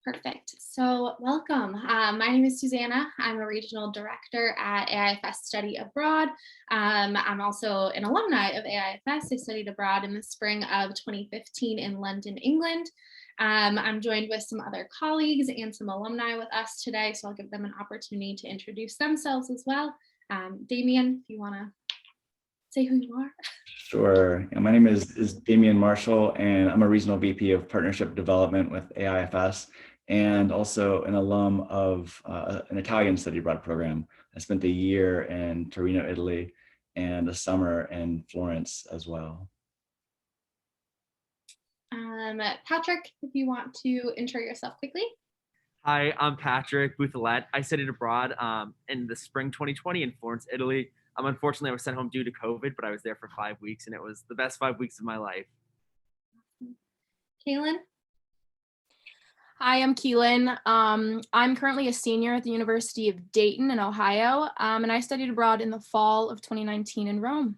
Perfect. So welcome. My name is Susanna. I'm a regional director at AIFS Study Abroad. I'm also an alumni of AIFS. I studied abroad in the spring of 2015 in London, England. I'm joined with some other colleagues and some alumni with us today, so I'll give them an opportunity to introduce themselves as well. Damien, if you want to say who you are. Sure. My name is Damian Marshall, and I'm a regional VP of Partnership Development with AIFS, and also an alum of an Italian study abroad program. I spent a year in Torino, Italy, and a summer in Florence as well. Patrick, if you want to intro yourself quickly. Hi, I'm Patrick 𝗟𝗧'𝗦. I studied abroad in the spring 2020 in Florence, Italy. Unfortunately, I was sent home due to COVID, but I was there for 5 weeks, and it was the best 5 weeks of my life. Kaylin? Hi, I'm Keelan. I'm currently a senior at the University of Dayton in Ohio, and I studied abroad in the fall of 2019 in Rome.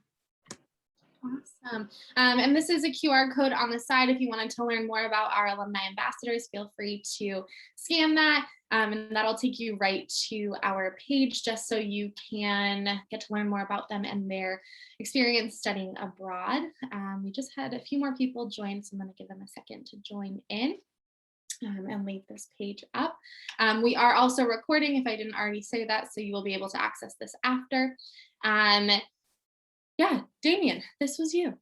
Awesome. And this is a QR code on the side. If you wanted to learn more about our alumni ambassadors, feel free to scan that, and that'll take you right to our page just so you can get to learn more about them and their experience studying abroad. We just had a few more people join, so I'm going to give them a second to join in. And leave this page up. We are also recording, if I didn't already say that, so you will be able to access this after. Yeah, Damien, this was you.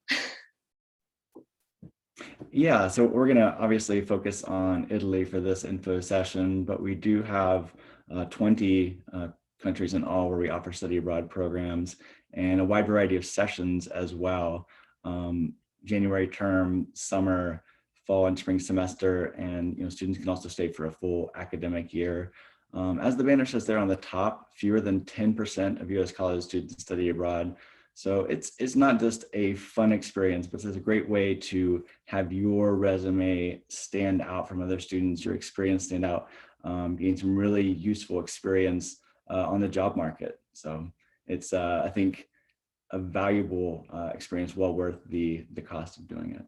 Yeah, so we're going to obviously focus on Italy for this info session, but we do have 20 countries in all where we offer study abroad programs and a wide variety of sessions as well. January term, summer, fall and spring semester, and students can also stay for a full academic year. As the banner says there on the top, fewer than 10% of U.S. college students study abroad. So it's not just a fun experience, but it's a great way to have your resume stand out from other students, your experience stand out, gain some really useful experience on the job market. So it's, I think, a valuable experience, well worth the cost of doing it.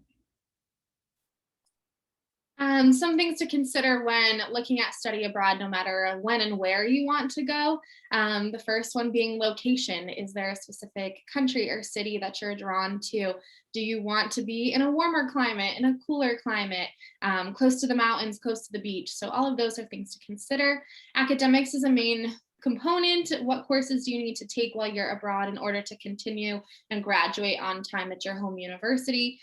Some things to consider when looking at study abroad, no matter when and where you want to go. The first one being location. Is there a specific country or city that you're drawn to? Do you want to be in a warmer climate, in a cooler climate, close to the mountains, close to the beach? So all of those are things to consider. Academics is a main component. What courses do you need to take while you're abroad in order to continue and graduate on time at your home university?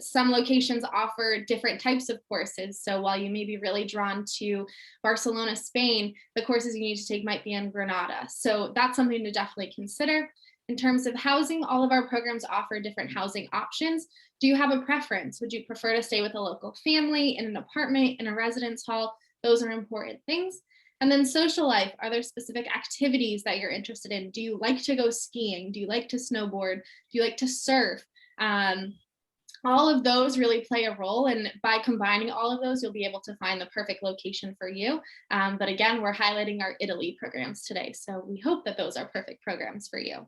Some locations offer different types of courses. So while you may be really drawn to Barcelona, Spain, the courses you need to take might be in Granada. So that's something to definitely consider. In terms of housing, all of our programs offer different housing options. Do you have a preference? Would you prefer to stay with a local family, in an apartment, in a residence hall? Those are important things. And then social life, are there specific activities that you're interested in? Do you like to go skiing? Do you like to snowboard? Do you like to surf? All of those really play a role, and by combining all of those, you'll be able to find the perfect location for you. But again, we're highlighting our Italy programs today, so we hope that those are perfect programs for you.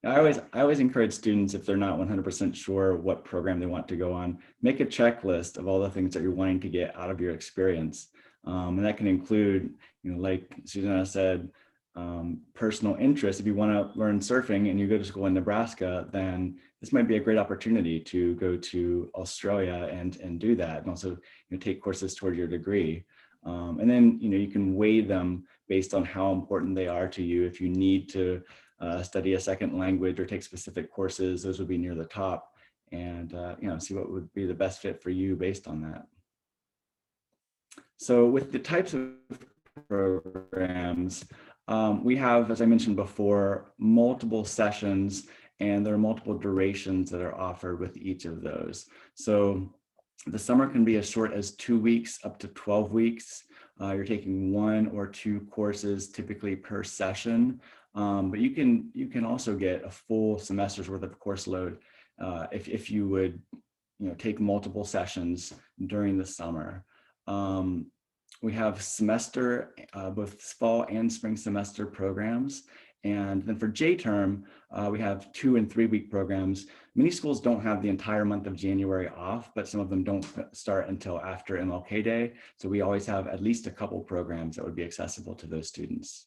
I always encourage students, if they're not 100% sure what program they want to go on, make a checklist of all the things that you're wanting to get out of your experience. And that can include, like Susanna said, personal interest. If you want to learn surfing and you go to school in Nebraska, then this might be a great opportunity to go to Australia and do that, and also take courses toward your degree. And then you can weigh them based on how important they are to you. If you need to study a second language or take specific courses, those would be near the top, and see what would be the best fit for you based on that. So with the types of programs, we have, as I mentioned before, multiple sessions, and there are multiple durations that are offered with each of those. So the summer can be as short as 2 weeks up to 12 weeks. You're taking 1 or 2 courses typically per session, but you can also get a full semester's worth of course load if you would take multiple sessions during the summer. We have semester, both fall and spring semester programs, And then for J term, we have 2 and 3 week programs. Many schools don't have the entire month of January off, but some of them don't start until after MLK Day. So we always have at least a couple programs that would be accessible to those students.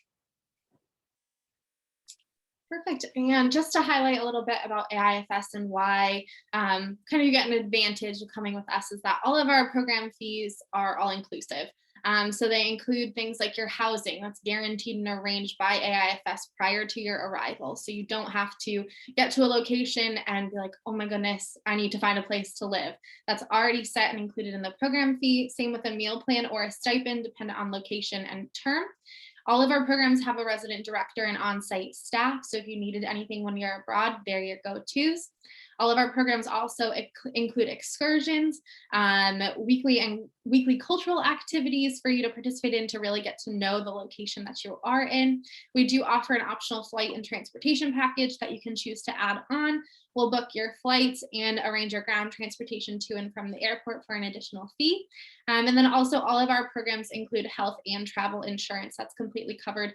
Perfect. And just to highlight a little bit about AIFS and why kind of you get an advantage of coming with us is that all of our program fees are all inclusive. So they include things like your housing that's guaranteed and arranged by AIFS prior to your arrival. So you don't have to get to a location and be like, oh my goodness, I need to find a place to live. That's already set and included in the program fee. Same with a meal plan or a stipend, dependent on location and term. All of our programs have a resident director and on-site staff. So if you needed anything when you're abroad, they're your go-tos. All of our programs also include excursions, weekly cultural activities for you to participate in to really get to know the location that you are in. We do offer an optional flight and transportation package that you can choose to add on. We'll book your flights and arrange your ground transportation to and from the airport for an additional fee. And then also all of our programs include health and travel insurance that's completely covered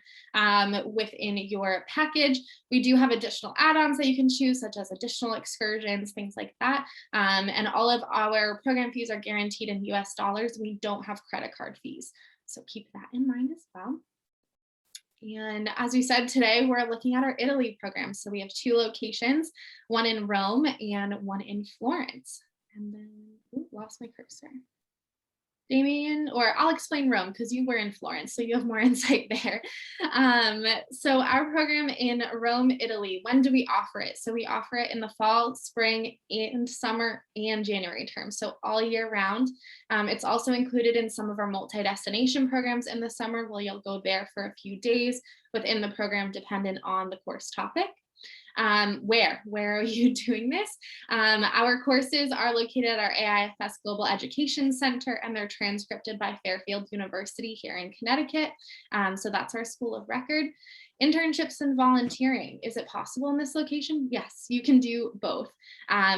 within your package. We do have additional add-ons that you can choose, such as additional excursions, things like that. And all of our program fees are guaranteed in US dollars. We don't have credit card fees. So keep that in mind as well. And as we said today, we're looking at our Italy program. So we have 2 locations, one in Rome and one in Florence. And then, lost my cursor. Damien, or I'll explain Rome because you were in Florence, so you have more insight there. So our program in Rome, Italy, when do we offer it? So we offer it in the fall, spring, and summer, and January term, so all year round. It's also included in some of our multi-destination programs in the summer, where you'll go there for a few days within the program, dependent on the course topic. Where are you doing this? Our courses are located at our AIFS Global Education Center, and they're transcripted by Fairfield University here in Connecticut. So that's our school of record. Internships and volunteering. Is it possible in this location? Yes, you can do both.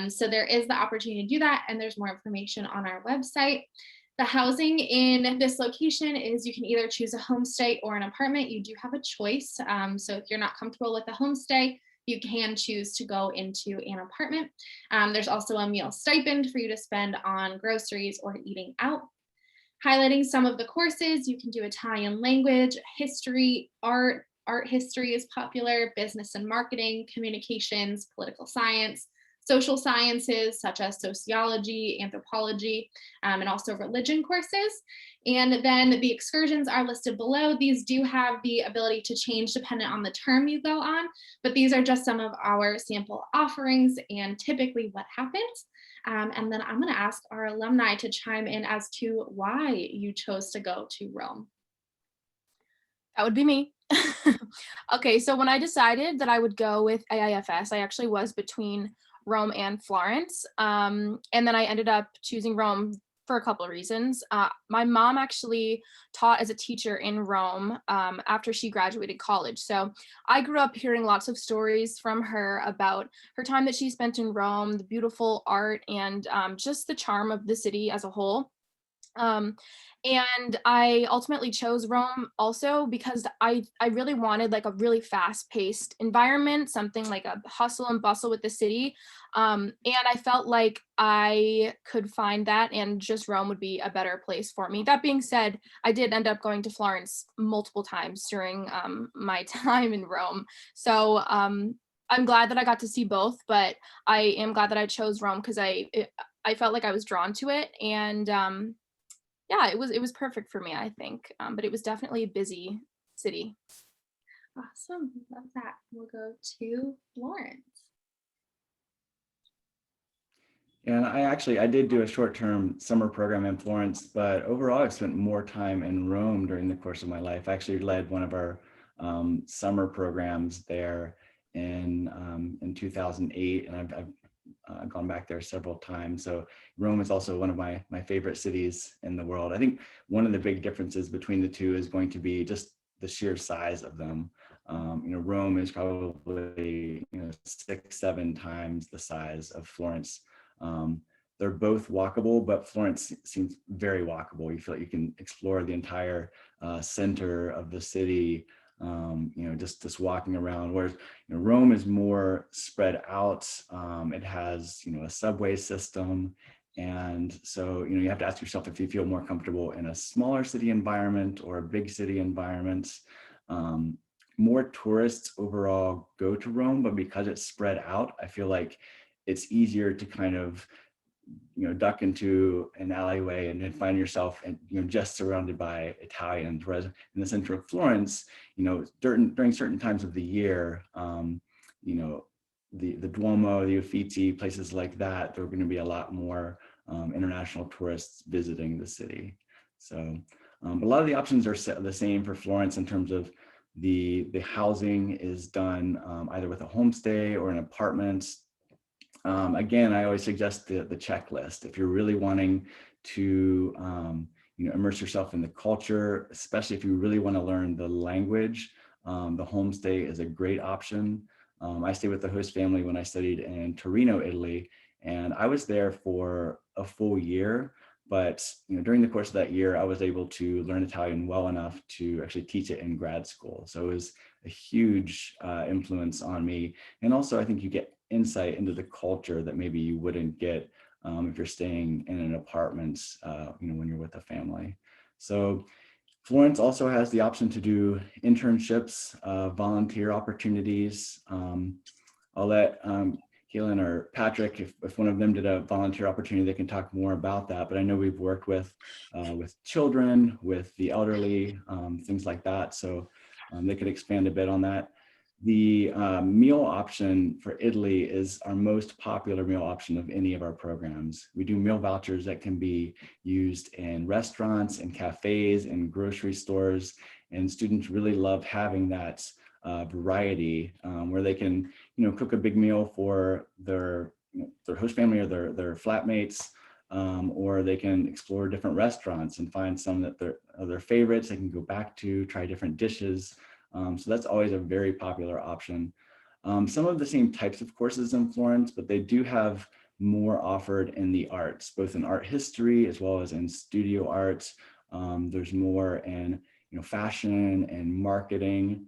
So there is the opportunity to do that, and there's more information on our website. The housing in this location is you can either choose a homestay or an apartment. You do have a choice. So if you're not comfortable with a homestay, you can choose to go into an apartment. There's also a meal stipend for you to spend on groceries or eating out. Highlighting some of the courses, you can do Italian language, history, art history is popular, business and marketing, communications, political science, social sciences such as sociology, anthropology, and also religion courses. And then the excursions are listed below. These do have the ability to change dependent on the term you go on, but these are just some of our sample offerings and typically what happens. And then I'm going to ask our alumni to chime in as to why you chose to go to Rome. That would be me. Okay, so when I decided that I would go with AIFS, I actually was between Rome and Florence. And then I ended up choosing Rome for a couple of reasons. My mom actually taught as a teacher in Rome after she graduated college. So I grew up hearing lots of stories from her about her time that she spent in Rome, the beautiful art, and just the charm of the city as a whole. And I ultimately chose Rome also because I really wanted like a really fast-paced environment, something like a hustle and bustle with the city. And I felt like I could find that, and just Rome would be a better place for me. That being said, I did end up going to Florence multiple times during my time in Rome. So I'm glad that I got to see both, but I am glad that I chose Rome because I felt like I was drawn to it. And yeah, it was perfect for me, I think. But it was definitely a busy city. Awesome, love that. We'll go to Florence. And I did do a short-term summer program in Florence, but overall I've spent more time in Rome during the course of my life. I actually led one of our summer programs there in 2008, and I've gone back there several times. So Rome is also one of my favorite cities in the world. I think one of the big differences between the two is going to be just the sheer size of them. Rome is probably 6-7 times the size of Florence. They're both walkable, but Florence seems very walkable. You feel like you can explore the entire center of the city just walking around, whereas Rome is more spread out. It has a subway system, and so you have to ask yourself if you feel more comfortable in a smaller city environment or a big city environment. More tourists overall go to Rome, but because it's spread out, I feel like it's easier to kind of duck into an alleyway and then find yourself just surrounded by Italians. Whereas in the center of Florence, during certain times of the year, the Duomo, the Uffizi, places like that, there are going to be a lot more international tourists visiting the city. So but a lot of the options are the same for Florence in terms of the housing is done either with a homestay or an apartment. Again, I always suggest the checklist. If you're really wanting to immerse yourself in the culture, especially if you really want to learn the language, the homestay is a great option. I stayed with the host family when I studied in Torino, Italy, and I was there for a full year. But during the course of that year, I was able to learn Italian well enough to actually teach it in grad school. So it was a huge influence on me. And also, I think you get insight into the culture that maybe you wouldn't get if you're staying in an apartment, when you're with a family. So Florence also has the option to do internships, volunteer opportunities. I'll let Keelan or Patrick, if one of them did a volunteer opportunity, they can talk more about that. But I know we've worked with children, with the elderly, things like that. So they could expand a bit on that. The meal option for Italy is our most popular meal option of any of our programs. We do meal vouchers that can be used in restaurants and cafes and grocery stores, and students really love having that variety where they can, cook a big meal for their host family or their flatmates, or they can explore different restaurants and find some that are their favorites. They can go back to, try different dishes. So that's always a very popular option. Some of the same types of courses in Florence, but they do have more offered in the arts, both in art history as well as in studio arts. There's more in fashion and marketing.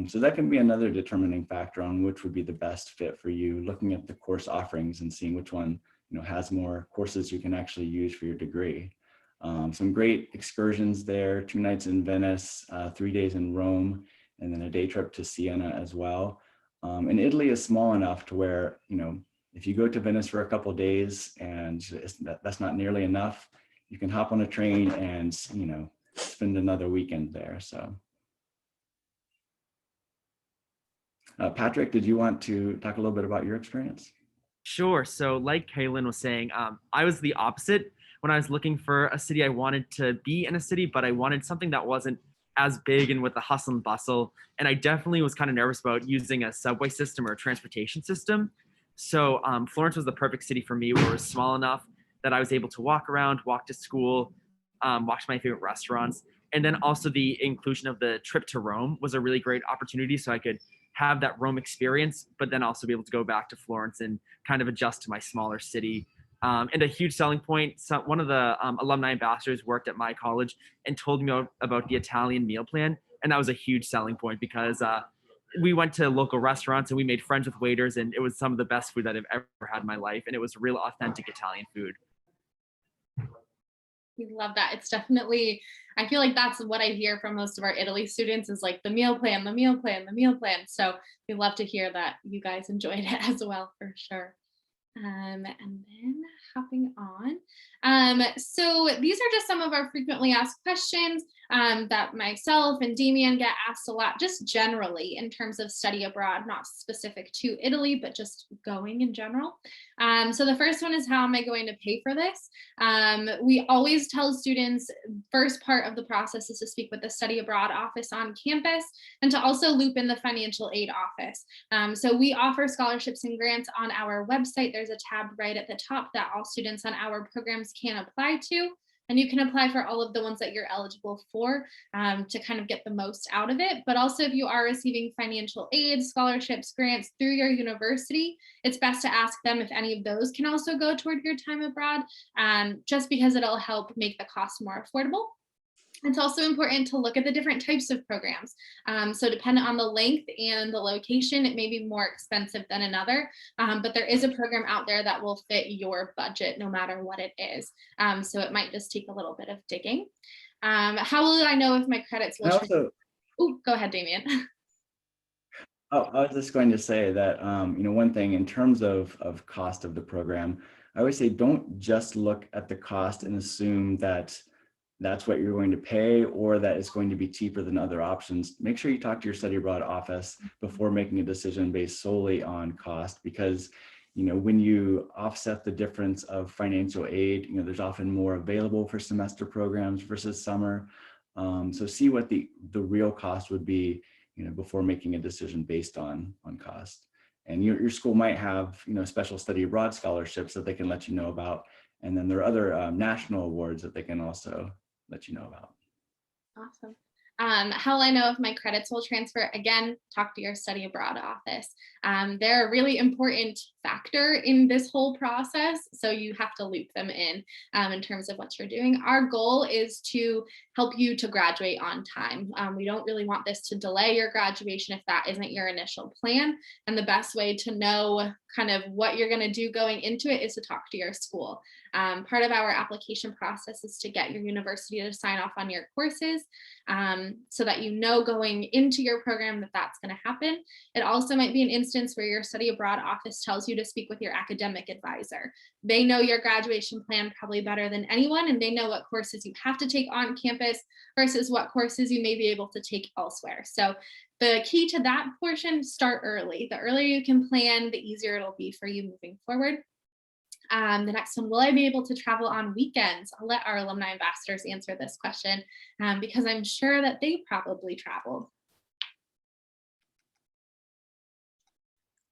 So that can be another determining factor on which would be the best fit for you, looking at the course offerings and seeing which one has more courses you can actually use for your degree. Some great excursions there, 2 nights in Venice, 3 days in Rome, and then a day trip to Siena as well. And Italy is small enough to where, if you go to Venice for a couple of days and that's not nearly enough, you can hop on a train and, spend another weekend there. So. Patrick, did you want to talk a little bit about your experience? Sure. So like Kaylin was saying, I was the opposite. When I was looking for a city, I wanted to be in a city, but I wanted something that wasn't as big and with the hustle and bustle. And I definitely was kind of nervous about using a subway system or a transportation system. So Florence was the perfect city for me, where it was small enough that I was able to walk around, walk to school, walk to my favorite restaurants. And then also the inclusion of the trip to Rome was a really great opportunity. So I could have that Rome experience, but then also be able to go back to Florence and kind of adjust to my smaller city. And a huge selling point, so one of the alumni ambassadors worked at my college and told me about the Italian meal plan. And that was a huge selling point because we went to local restaurants and we made friends with waiters, and it was some of the best food that I've ever had in my life. And it was real authentic Italian food. We love that. It's definitely, I feel like that's what I hear from most of our Italy students is like the meal plan, the meal plan, the meal plan. So we love to hear that you guys enjoyed it as well, for sure. And then hopping on. So these are just some of our frequently asked questions that myself and Damien get asked a lot, just generally in terms of study abroad, not specific to Italy, but just going in general. So the first one is, how am I going to pay for this? We always tell students, first part of the process is to speak with the study abroad office on campus and to also loop in the financial aid office. So we offer scholarships and grants on our website. There's a tab right at the top that all students on our programs can apply to. And you can apply for all of the ones that you're eligible for to kind of get the most out of it. But also, if you are receiving financial aid, scholarships, grants through your university, it's best to ask them if any of those can also go toward your time abroad, just because it'll help make the cost more affordable. It's also important to look at the different types of programs. So depending on the length and the location, it may be more expensive than another, but there is a program out there that will fit your budget no matter what it is. So it might just take a little bit of digging. How will I know if my credits will transfer? Oh, go ahead, Damien. Oh, I was just going to say that, one thing in terms of cost of the program, I always say don't just look at the cost and assume that that's what you're going to pay or that it's going to be cheaper than other options. Make sure you talk to your study abroad office before making a decision based solely on cost, because when you offset the difference of financial aid, there's often more available for semester programs versus summer. So see what the real cost would be, before making a decision based on cost. And your school might have, special study abroad scholarships that they can let you know about. And then there are other national awards that they can also let you know about. Awesome. How will I know if my credits will transfer? Again, talk to your study abroad office. They're a really important factor in this whole process, so you have to loop them in terms of what you're doing. Our goal is to help you to graduate on time. We don't really want this to delay your graduation if that isn't your initial plan. And the best way to know kind of what you're going to do going into it is to talk to your school. Part of our application process is to get your university to sign off on your courses so that going into your program that that's going to happen. It also might be an instance where your study abroad office tells you to speak with your academic advisor. They know your graduation plan probably better than anyone, and they know what courses you have to take on campus versus what courses you may be able to take elsewhere. So the key to that portion, start early. The earlier you can plan, the easier it'll be for you moving forward. The next one, will I be able to travel on weekends? I'll let our alumni ambassadors answer this question because I'm sure that they probably traveled.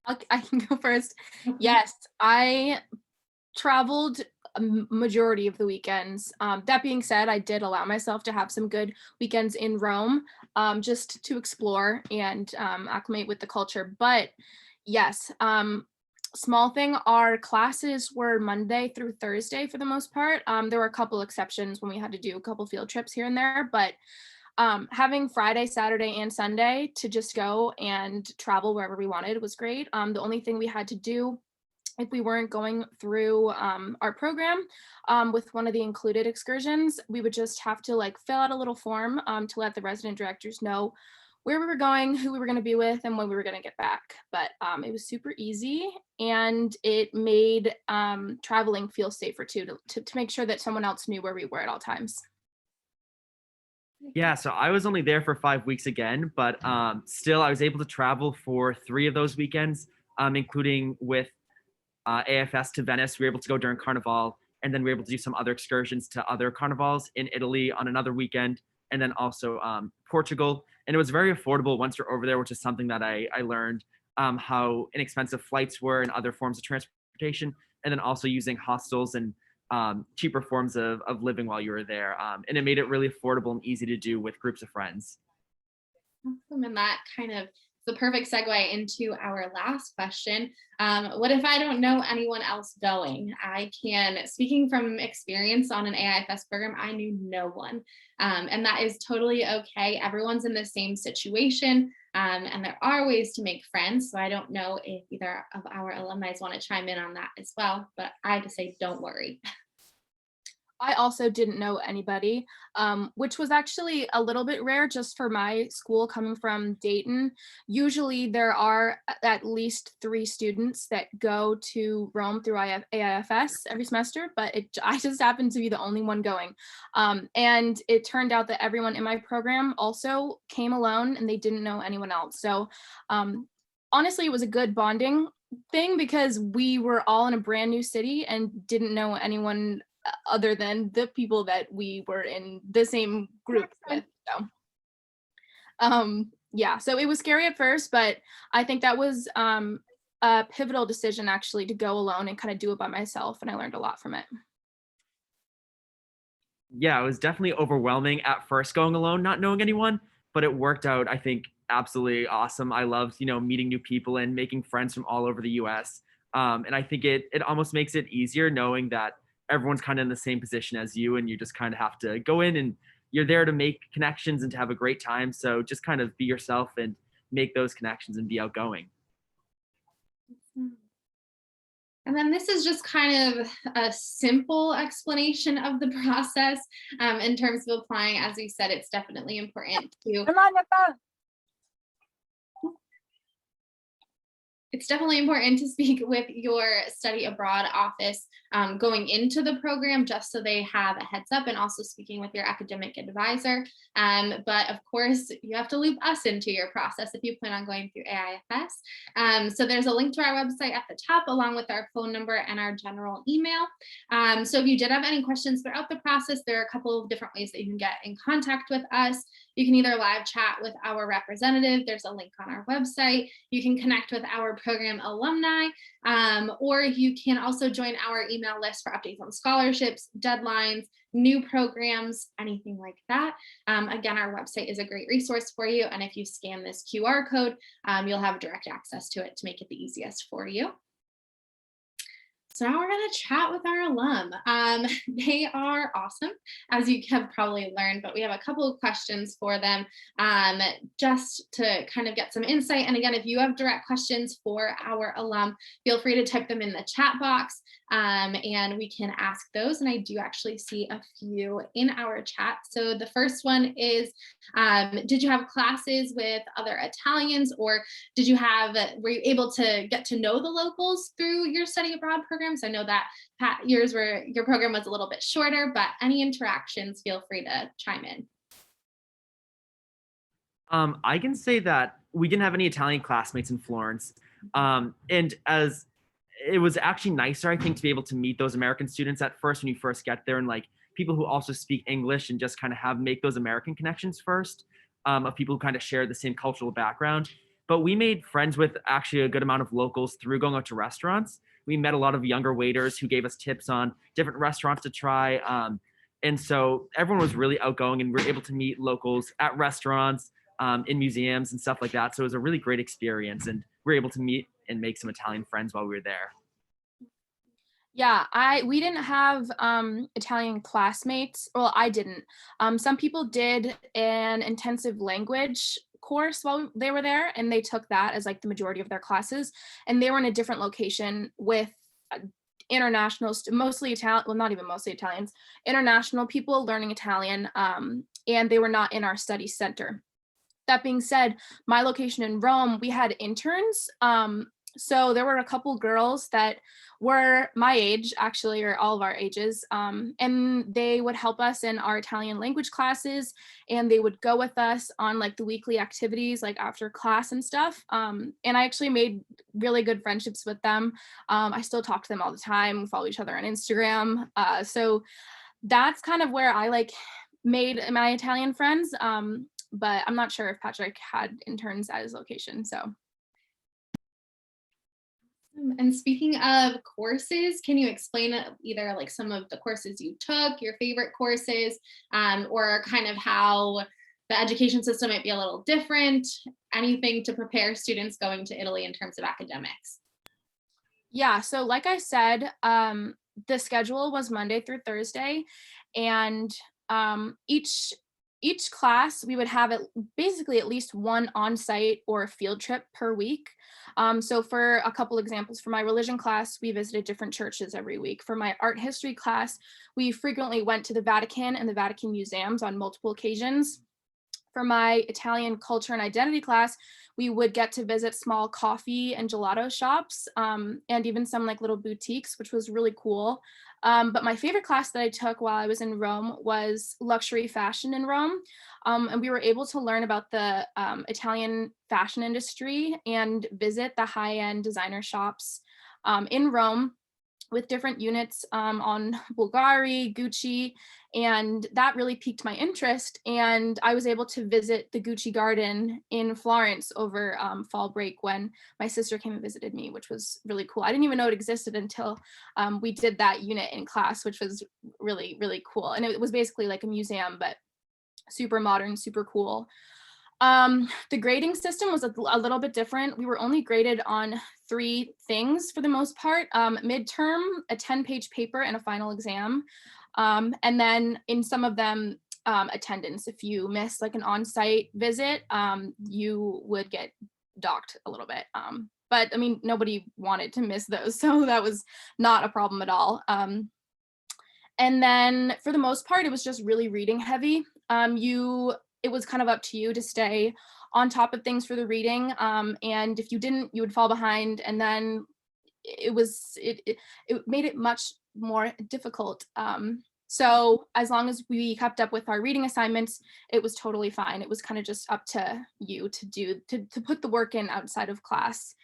I can go first. Yes, I traveled a majority of the weekends. That being said, I did allow myself to have some good weekends in Rome just to explore and acclimate with the culture. But yes, small thing, our classes were Monday through Thursday for the most part. There were a couple exceptions when we had to do a couple field trips here and there, but having Friday, Saturday, and Sunday to just go and travel wherever we wanted was great. The only thing we had to do if we weren't going through our program with one of the included excursions, we would just have to fill out a little form to let the resident directors know where we were going, who we were going to be with, and when we were going to get back. But it was super easy, and it made traveling feel safer too, to make sure that someone else knew where we were at all times. Yeah, so I was only there for 5 weeks again, but still I was able to travel for 3 of those weekends, including with AIFS to Venice. We were able to go during Carnival, and then we were able to do some other excursions to other carnivals in Italy on another weekend, and then also Portugal. And it was very affordable once you're over there, which is something that I learned how inexpensive flights were and other forms of transportation, and then also using hostels and cheaper forms of living while you were there. And it made it really affordable and easy to do with groups of friends. Awesome. And that kind of the perfect segue into our last question. What if I don't know anyone else going? Speaking from experience on an AIFS program, I knew no one. And that is totally okay. Everyone's in the same situation. And there are ways to make friends. So I don't know if either of our alumni want to chime in on that as well, but I have to say, don't worry. I also didn't know anybody, which was actually a little bit rare just for my school coming from Dayton. Usually there are at least 3 students that go to Rome through AIFS every semester, but I just happened to be the only one going. And it turned out that everyone in my program also came alone and they didn't know anyone else. So honestly, it was a good bonding thing because we were all in a brand new city and didn't know anyone other than the people that we were in the same group with. So yeah, so it was scary at first, but I think that was a pivotal decision actually to go alone and kind of do it by myself, and I learned a lot from it. Yeah, it was definitely overwhelming at first going alone, not knowing anyone, but it worked out, I think, absolutely awesome. I loved, meeting new people and making friends from all over the US. And I think it almost makes it easier knowing that everyone's kind of in the same position as you, and you just kind of have to go in and you're there to make connections and to have a great time. So just kind of be yourself and make those connections and be outgoing. And then this is just kind of a simple explanation of the process in terms of applying. As we said, it's definitely important to speak with your study abroad office going into the program, just so they have a heads up, and also speaking with your academic advisor. But of course, you have to loop us into your process if you plan on going through AIFS. So there's a link to our website at the top, along with our phone number and our general email. So if you did have any questions throughout the process, there are a couple of different ways that you can get in contact with us. You can either live chat with our representative. There's a link on our website. You can connect with our program alumni, or you can also join our email list for updates on scholarships, deadlines, new programs, anything like that. Again, our website is a great resource for you. And if you scan this QR code, you'll have direct access to it to make it the easiest for you. So now we're going to chat with our alum. They are awesome, as you have probably learned, but we have a couple of questions for them just to kind of get some insight. And again, if you have direct questions for our alum, feel free to type them in the chat box and we can ask those. And I do actually see a few in our chat. So the first one is, did you have classes with other Italians, or were you able to get to know the locals through your study abroad program? I know that your program was a little bit shorter, but any interactions, feel free to chime in. I can say that we didn't have any Italian classmates in Florence. And as it was actually nicer, I think, to be able to meet those American students at first when you first get there, and like people who also speak English, and just kind of make those American connections first, of people who kind of share the same cultural background. But we made friends with actually a good amount of locals through going out to restaurants. We met a lot of younger waiters who gave us tips on different restaurants to try. And so everyone was really outgoing, and we were able to meet locals at restaurants, in museums and stuff like that. So it was a really great experience, and we were able to meet and make some Italian friends while we were there. Yeah, we didn't have Italian classmates. Well, I didn't. Some people did an intensive language course while they were there, and they took that as like the majority of their classes, and they were in a different location with international, mostly Italian, well, not even mostly Italians, international people learning Italian, and they were not in our study center. That being said, my location in Rome, we had interns. So there were a couple girls that were my age, actually, or all of our ages, and they would help us in our Italian language classes, and they would go with us on like the weekly activities, like after class and stuff. And I actually made really good friendships with them. I still talk to them all the time. We follow each other on Instagram. So that's kind of where I like made my Italian friends. But I'm not sure if Patrick had interns at his location, so. And speaking of courses, can you explain either like some of the courses you took, your favorite courses, or kind of how the education system might be a little different, anything to prepare students going to Italy in terms of academics? Yeah, so like I said, the schedule was Monday through Thursday, and each class, we would have basically at least one on-site or field trip per week. So for a couple examples, for my religion class, we visited different churches every week. For my art history class, we frequently went to the Vatican and the Vatican museums on multiple occasions. For my Italian culture and identity class, we would get to visit small coffee and gelato shops, and even some like little boutiques, which was really cool. But my favorite class that I took while I was in Rome was luxury fashion in Rome. And we were able to learn about the Italian fashion industry and visit the high-end designer shops in Rome with different units on Bulgari, Gucci, and that really piqued my interest. And I was able to visit the Gucci garden in Florence over fall break when my sister came and visited me, which was really cool. I didn't even know it existed until we did that unit in class, which was really, really cool. And it was basically like a museum, but super modern, super cool. The grading system was a little bit different. We were only graded on 3 things for the most part: midterm, a 10-page paper, and a final exam. And then in some of them, attendance. If you miss like an on-site visit, you would get docked a little bit. But I mean, nobody wanted to miss those, so that was not a problem at all. And then for the most part, it was just really reading heavy. It was kind of up to you to stay on top of things for the reading. And if you didn't, you would fall behind. And then it made it much more difficult. So as long as we kept up with our reading assignments, it was totally fine. It was kind of just up to you to put the work in outside of class.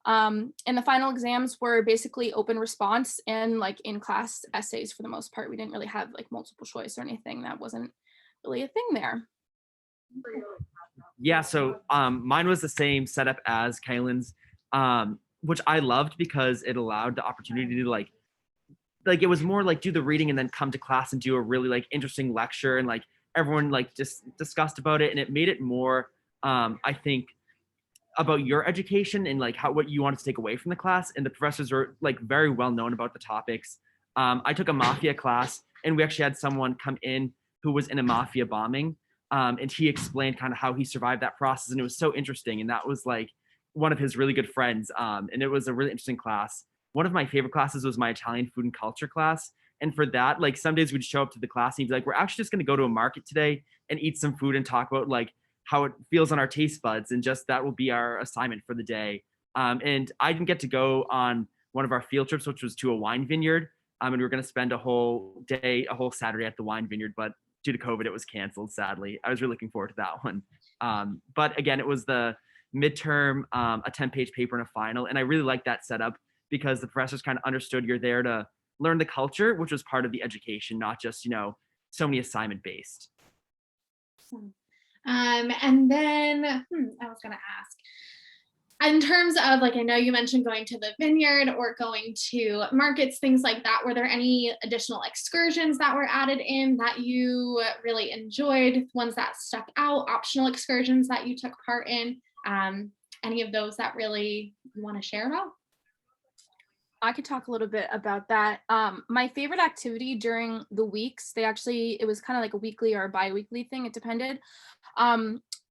And the final exams were basically open response and like in-class essays for the most part. We didn't really have like multiple choice or anything. That wasn't really a thing there. Yeah, so mine was the same setup as 𝗟𝗧'𝗦's, which I loved because it allowed the opportunity to like it was more like do the reading and then come to class and do a really like interesting lecture, and like everyone like just discussed about it, and it made it more I think about your education and like what you wanted to take away from the class. And the professors were like very well known about the topics. I took a mafia class, and we actually had someone come in who was in a mafia bombing, and he explained kind of how he survived that process, and it was so interesting. And that was like one of his really good friends, and it was a really interesting class. One of my favorite classes was my Italian food and culture class. And for that, like some days we'd show up to the class and he'd be like, we're actually just going to go to a market today and eat some food and talk about like how it feels on our taste buds, and just that will be our assignment for the day. And I didn't get to go on one of our field trips, which was to a wine vineyard, and we were going to spend a whole Saturday at the wine vineyard, but due to COVID, it was canceled, sadly. I was really looking forward to that one. But again, it was the midterm, a 10-page paper and a final, and I really liked that setup because the professors kind of understood you're there to learn the culture, which was part of the education, not just, so many assignment based. And then I was going to ask, in terms of like, I know you mentioned going to the vineyard or going to markets, things like that. Were there any additional excursions that were added in that you really enjoyed, ones that stuck out, optional excursions that you took part in? Any of those that really you want to share about? I could talk a little bit about that. My favorite activity during the weeks, it was kind of like a weekly or a bi-weekly thing, it depended,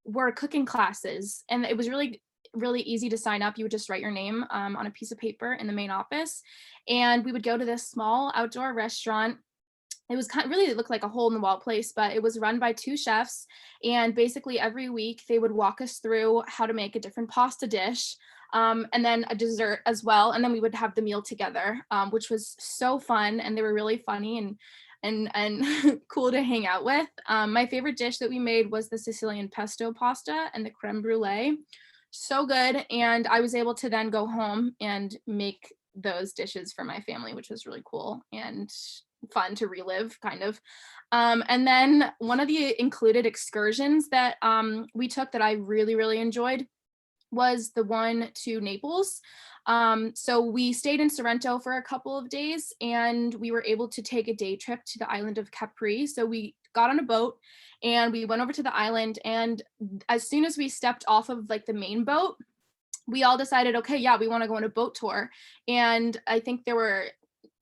were cooking classes. And it was really, really easy to sign up. You would just write your name on a piece of paper in the main office. And we would go to this small outdoor restaurant. It was it looked like a hole in the wall place, but it was run by 2 chefs. And basically every week they would walk us through how to make a different pasta dish. And then a dessert as well. And then we would have the meal together, which was so fun. And they were really funny and cool to hang out with. My favorite dish that we made was the Sicilian pesto pasta and the creme brulee. So good. And I was able to then go home and make those dishes for my family, which was really cool and fun to relive, kind of. And then one of the included excursions that we took that I really, really enjoyed was the one to Naples. So we stayed in Sorrento for a couple of days, and we were able to take a day trip to the island of 𝗟𝗘. So we got on a boat and we went over to the island, and as soon as we stepped off of like the main boat, we all decided, okay, yeah, we want to go on a boat tour. And I think there were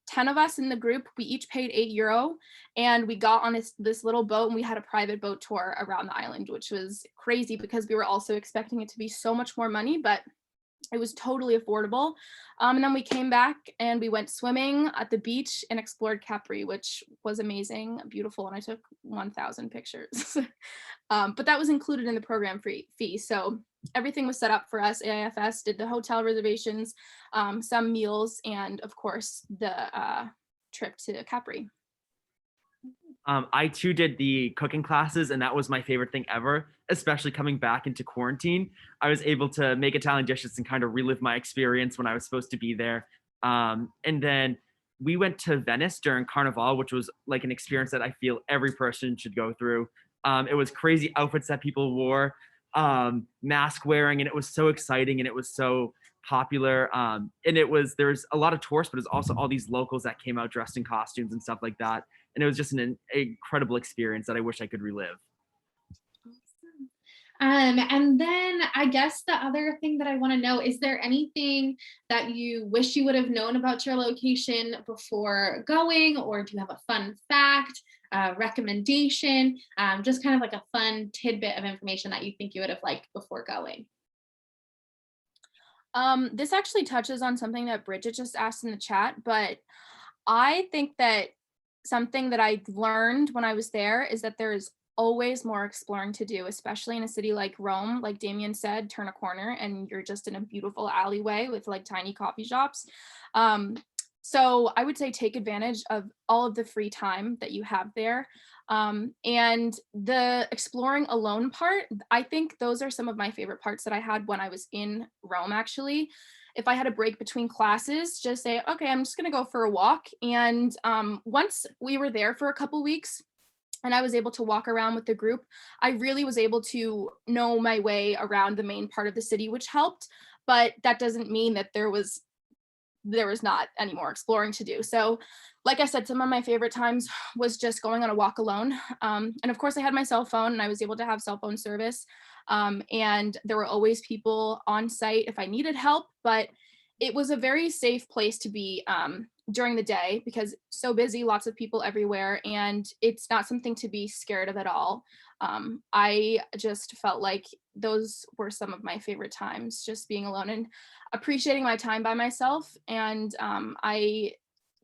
10 of us in the group. We each paid €8, and we got on this little boat, and we had a private boat tour around the island, which was crazy because we were also expecting it to be so much more money, but it was totally affordable. And then we came back and we went swimming at the beach and explored 𝗟𝗘, which was amazing, beautiful, and I took 1,000 pictures. But that was included in the program fee. So everything was set up for us. AIFS did the hotel reservations, some meals, and of course the trip to 𝗟𝗘. I too did the cooking classes, and that was my favorite thing ever, especially coming back into quarantine. I was able to make Italian dishes and kind of relive my experience when I was supposed to be there. And then we went to Venice during Carnival, which was like an experience that I feel every person should go through. It was crazy outfits that people wore, mask wearing, and it was so exciting, and it was so popular. And there was a lot of tourists, but it was also all these locals that came out dressed in costumes and stuff like that. And it was just an incredible experience that I wish I could relive. And then I guess the other thing that I want to know, is there anything that you wish you would have known about your location before going, or do you have a fun fact, recommendation, just kind of like a fun tidbit of information that you think you would have liked before going? This actually touches on something that Bridget just asked in the chat, but I think that something that I learned when I was there is that there is always more exploring to do, especially in a city like Rome. Like Damien said, turn a corner and you're just in a beautiful alleyway with like tiny coffee shops. Um, so I would say take advantage of all of the free time that you have there. And the exploring alone part, I think those are some of my favorite parts that I had when I was in Rome, actually. If I had a break between classes, just say, okay, I'm just gonna go for a walk. And once we were there for a couple weeks and I was able to walk around with the group, I really was able to know my way around the main part of the city, which helped. But that doesn't mean that there was not any more exploring to do. So like I said, some of my favorite times was just going on a walk alone. And of course I had my cell phone and I was able to have cell phone service. And there were always people on site if I needed help, but it was a very safe place to be during the day because so busy, lots of people everywhere, and it's not something to be scared of at all. I just felt like those were some of my favorite times, just being alone and appreciating my time by myself. And I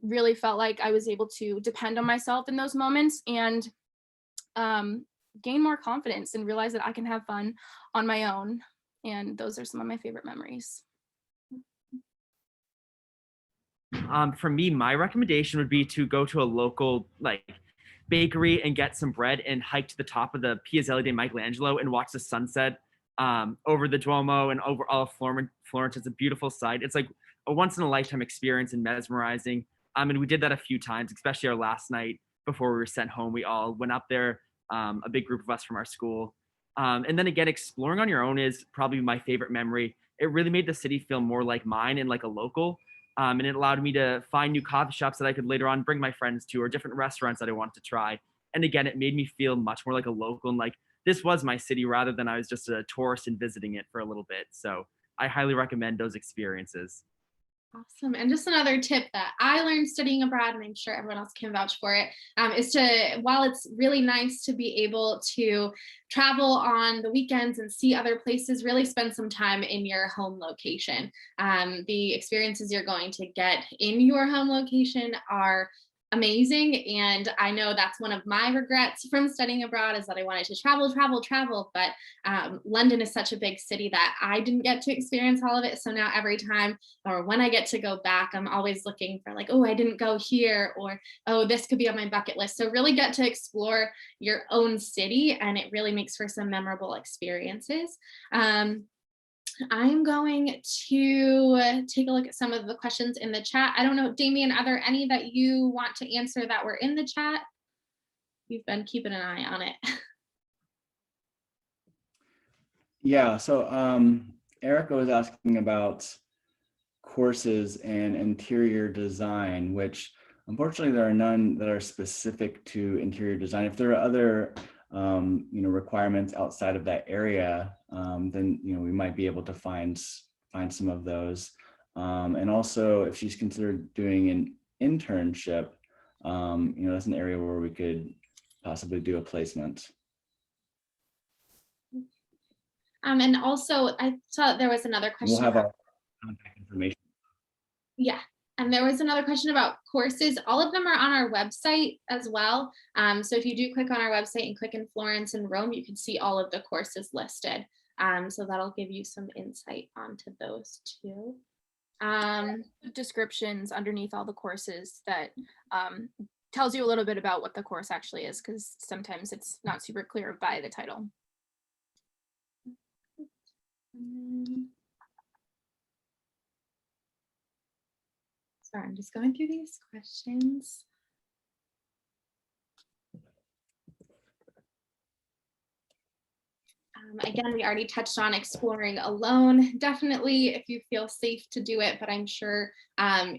really felt like I was able to depend on myself in those moments and gain more confidence and realize that I can have fun on my own. And those are some of my favorite memories. For me, my recommendation would be to go to a local like bakery and get some bread and hike to the top of the 𝗟𝗘𝗧'𝗦 and watch the sunset over the Duomo and over all of Florence. It's a beautiful sight. It's like a once in a lifetime experience and mesmerizing. And we did that a few times, especially our last night before we were sent home. We all went up there, a big group of us from our school. And then again, exploring on your own is probably my favorite memory. It really made the city feel more like mine and like a local. And it allowed me to find new coffee shops that I could later on bring my friends to, or different restaurants that I wanted to try. And again, it made me feel much more like a local and like this was my city rather than I was just a tourist and visiting it for a little bit. So I highly recommend those experiences. Awesome. And just another tip that I learned studying abroad, and I'm sure everyone else can vouch for it, is to, while it's really nice to be able to travel on the weekends and see other places, really spend some time in your home location. The experiences you're going to get in your home location are amazing. And I know that's one of my regrets from studying abroad, is that I wanted to travel, but London is such a big city that I didn't get to experience all of it. So now every time, or when I get to go back, I'm always looking for like, oh, I didn't go here, or oh, this could be on my bucket list. So really get to explore your own city, and it really makes for some memorable experiences. I'm going to take a look at some of the questions in the chat. I don't know, Damien, are there any that you want to answer that were in the chat? You've been keeping an eye on it. Yeah, so Erica was asking about courses and interior design, which unfortunately there are none that are specific to interior design. If there are other requirements outside of that area, then we might be able to find some of those. And also, if she's considered doing an internship, that's an area where we could possibly do a placement. And also, I saw there was another question. We'll have our contact information. Yeah. And there was another question about courses. All of them are on our website as well. So if you do click on our website and click in Florence and Rome, you can see all of the courses listed. So that'll give you some insight onto those too. Descriptions underneath all the courses that tells you a little bit about what the course actually is, because sometimes it's not super clear by the title. Sorry, I'm just going through these questions. Again, we already touched on exploring alone. Definitely, if you feel safe to do it, but I'm sure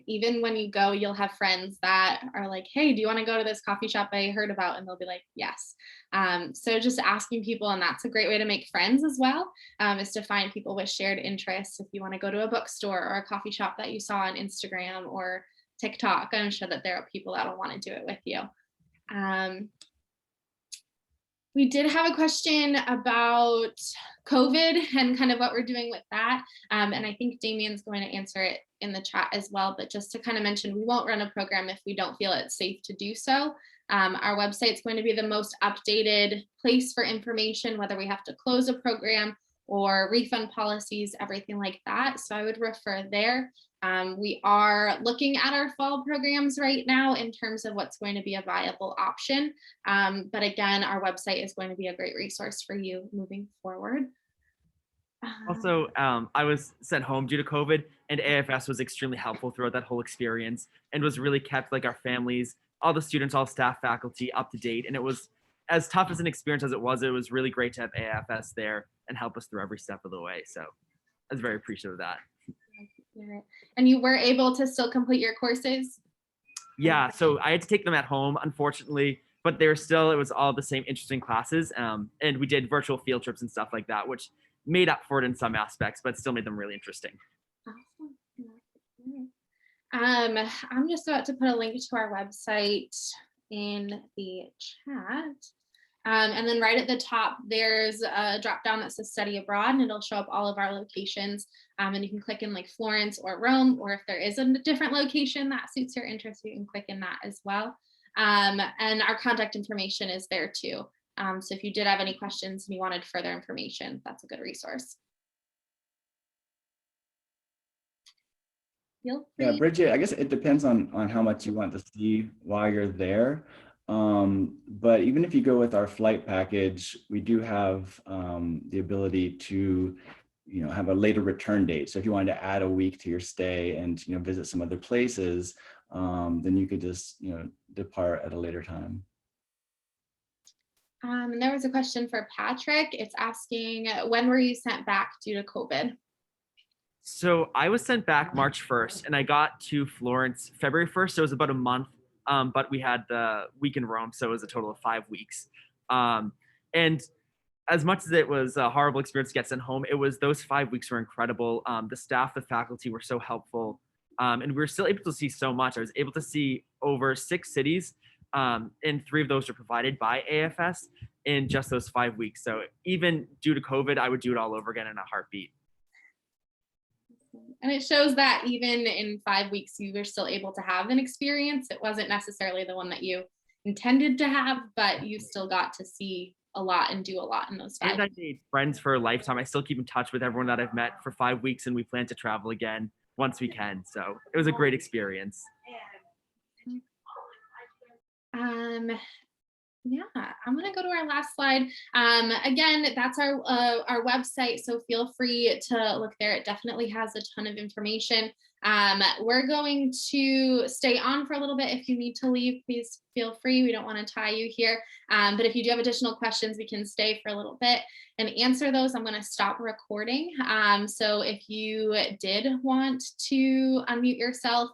even when you go, you'll have friends that are like, hey, do you want to go to this coffee shop I heard about? And they'll be like, yes. So just asking people, and that's a great way to make friends as well, is to find people with shared interests. If you want to go to a bookstore or a coffee shop that you saw on Instagram or TikTok, I'm sure that there are people that'll want to do it with you. We did have a question about COVID and kind of what we're doing with that. And I think Damien's going to answer it in the chat as well. But just to kind of mention, we won't run a program if we don't feel it's safe to do so. Our website is going to be the most updated place for information, whether we have to close a program or refund policies, everything like that. So I would refer there. We are looking at our fall programs right now in terms of what's going to be a viable option. But again, our website is going to be a great resource for you moving forward. Also, I was sent home due to COVID, and AIFS was extremely helpful throughout that whole experience and was really kept like our families, all the students, all staff, faculty up to date. And it was as tough as an experience as it was really great to have AIFS there and help us through every step of the way. So I was very appreciative of that. And you were able to still complete your courses? Yeah, so I had to take them at home, unfortunately, but they were still, it was all the same interesting classes. And we did virtual field trips and stuff like that, which made up for it in some aspects, but still made them really interesting. Awesome. I'm just about to put a link to our website in the chat. And then right at the top, there's a drop down that says study abroad, and it'll show up all of our locations. And you can click in like Florence or Rome, or if there is a different location that suits your interest, you can click in that as well. And our contact information is there too. So if you did have any questions and you wanted further information, that's a good resource. Feel free. Yeah, Bridget, I guess it depends on how much you want to see while you're there. But even if you go with our flight package, we do have the ability to, have a later return date. So if you wanted to add a week to your stay and, visit some other places, then you could just, depart at a later time. And there was a question for Patrick. It's asking, when were you sent back due to COVID? So I was sent back March 1st, and I got to Florence February 1st. So it was about a month, but we had the week in Rome, so it was a total of 5 weeks. And as much as it was a horrible experience to get sent home, it was, those 5 weeks were incredible. The staff, the faculty were so helpful, and we were still able to see so much. I was able to see over 6 cities, and 3 of those were provided by AIFS in just those 5 weeks. So even due to COVID, I would do it all over again in a heartbeat. And it shows that even in 5 weeks, you were still able to have an experience. It wasn't necessarily the one that you intended to have, but you still got to see a lot and do a lot in those 5 weeks. And I made friends for a lifetime. I still keep in touch with everyone that I've met for 5 weeks, and we plan to travel again once we can. So it was a great experience. Yeah, I'm gonna go to our last slide. Again, that's our website, so feel free to look there. It definitely has a ton of information. We're going to stay on for a little bit. If you need to leave, please feel free. We don't want to tie you here. But if you do have additional questions, we can stay for a little bit and answer those. I'm going to stop recording. So if you did want to unmute yourself,